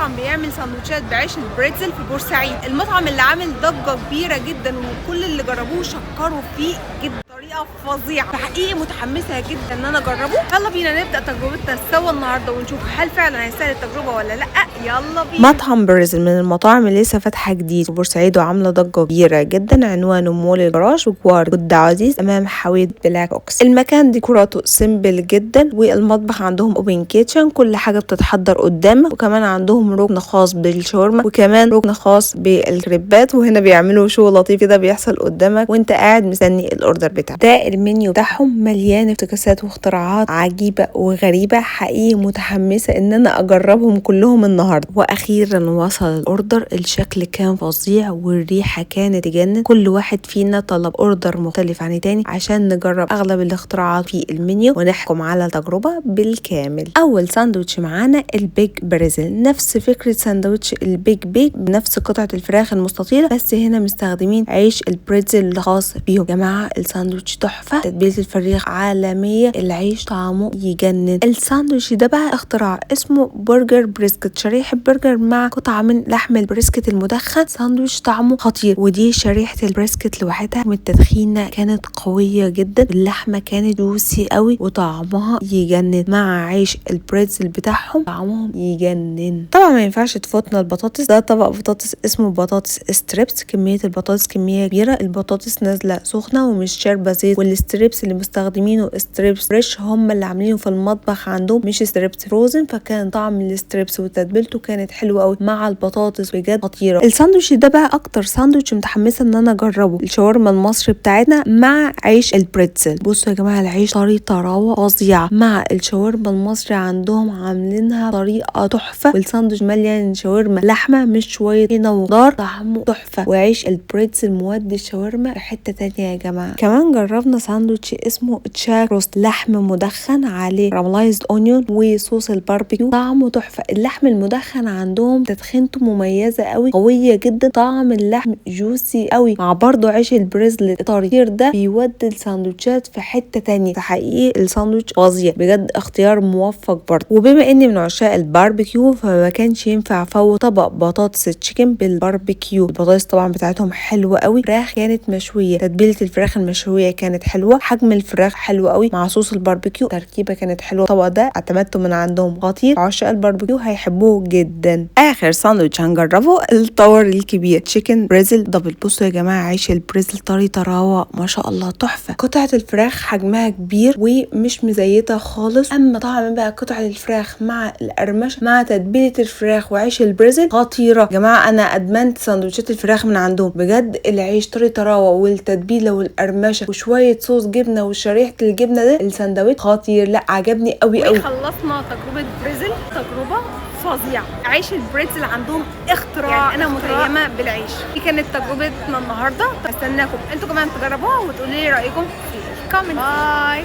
مطعم بيعمل سندوتشات بعيش البريتزل في بورسعيد. المطعم اللي عامل ضجه كبيره جدا وكل اللي جربوه شكروا فيه جدا بطريقه فظيعه. فحقيقي متحمسه جدا ان انا اجربه. يلا بينا نبدا تجربتنا سوا النهارده ونشوف هل فعلا هيستاهل التجربه ولا لا. يلا بينا. مطعم بريزل من المطاعم اللي لسه فاتحه جديد في بورسعيد وعامله ضجه كبيره جدا. عنوانه مول الجراج بجوار جد عزيز امام حويد بلاك بوكس. المكان ديكوراته سيمبل جدا والمطبخ عندهم اوبن كيتشن، كل حاجه بتتحضر قدامك، وكمان عندهم ركن خاص بالشاورما وكمان ركن خاص بالكريبات. وهنا بيعملوا شو لطيف كده بيحصل قدامك وانت قاعد مستني الاوردر بتاعك. ده المنيو بتاعهم مليان افتكاسات واختراعات عجيبه وغريبه. حقيقي متحمسه ان انا اجربهم كلهم النهارده. واخيرا وصل الاوردر. الشكل كان فظيع والريحه كانت تجنن. كل واحد فينا طلب اوردر مختلف عن التاني عشان نجرب اغلب الاختراعات في المنيو ونحكم على التجربه بالكامل. اول ساندوتش معانا البيج بريزل، نفس فكره ساندوتش البيج بيج بنفس قطعه الفراخ المستطيله، بس هنا مستخدمين عيش البريتزل الخاص بيهم. يا جماعه الساندوتش تحفه، تتبيله الفريخ عالميه، العيش طعمه يجنن. الساندوتش ده بقى اختراع اسمه برجر بريسكت، شريحه برجر مع قطعه من لحم البريسكت المدخن. ساندوتش طعمه خطير. ودي شريحه البريسكت لوحدها من التدخينه كانت قويه جدا، اللحمه كانت جوسي قوي وطعمها يجنن، مع عيش البريتزل بتاعهم طعمهم يجنن. طبعا ما ينفعش تفوتنا البطاطس. ده طبق بطاطس اسمه بطاطس ستريبس. كميه البطاطس كميه كبيره، البطاطس نازله سخنه ومش شاربه زيت، والستريبس اللي مستخدمينه ستريبس فريش هم اللي عاملينه في المطبخ عندهم، مش ستريبس فروزن. فكان طعم الستريبس وتتبيلته كانت حلوه قوي مع البطاطس، بجد خطيره. الساندوتش ده بقى اكتر ساندوتش متحمسه ان انا اجربه، الشاورما المصري بتاعتنا مع عيش البريتزل. بصوا يا جماعه العيش طري طراوه فظيعه مع الشاورما المصري عندهم عاملينها طريقه تحفه. والساندوتش مليان شاورما لحمه مش شويه هنا وخضار، طعمه تحفه. وعيش البريتزل مودي الشاورما في حته تانية يا جماعه. كمان جربنا ساندوتش اسمه تشاك روست، لحم مدخن عليه راملايزد اونيون وصوص الباربيكيو، طعمه تحفه. اللحم المدخن عندهم تدخينته مميزه قوي، قويه جدا، طعم اللحم جوسي قوي، مع برضو عيش البريزل الطرير ده بيودي الساندوتشات في حته تانية. حقيقي الساندوتش فظيع بجد، اختيار موفق برضو. وبما اني من عشاق الباربيكيو فما كانش ينفع فوت طبق بطاطس تشيكن بالباربيكيو. البطاطس طبعا بتاعتهم حلوه قوي، فراخ كانت مشويه، تتبيله الفراخ المشويه كانت حلوه، حجم الفراخ حلو قوي مع صوص الباربيكيو، تركيبه كانت حلوه. الطبق ده اعتمدته من عندهم خطير، عشاق الباربيكيو هيحبوه جدا. اخر ساندوتش هنجربه الطور الكبير تشيكن بريزل دبل. بصوا يا جماعه عيش البريزل طري طراوه ما شاء الله تحفه. قطعه الفراخ حجمها كبير ومش مزيته خالص، اما طعم بقى قطعه الفراخ مع القرمشه مع تتبيله الفراخ وعيش البريزل خطيره. يا جماعه انا ادمنت ساندوتشات الفراخ من عندهم بجد. العيش طري طراوه والتتبيله والقرمشه وشويه صوص جبنه وشريحه الجبنه ده، الساندوتش خطير. لا عجبني قوي قوي. خلصنا تجربه بريزل، تجربه فظيعه. عيش البريتزل عندهم اختراع، يعني انا متيمه بالعيش. دي كانت تجربتنا النهارده. استناكم انتوا كمان تجربوها وتقولوا لي رايكم في الكومنت. باي.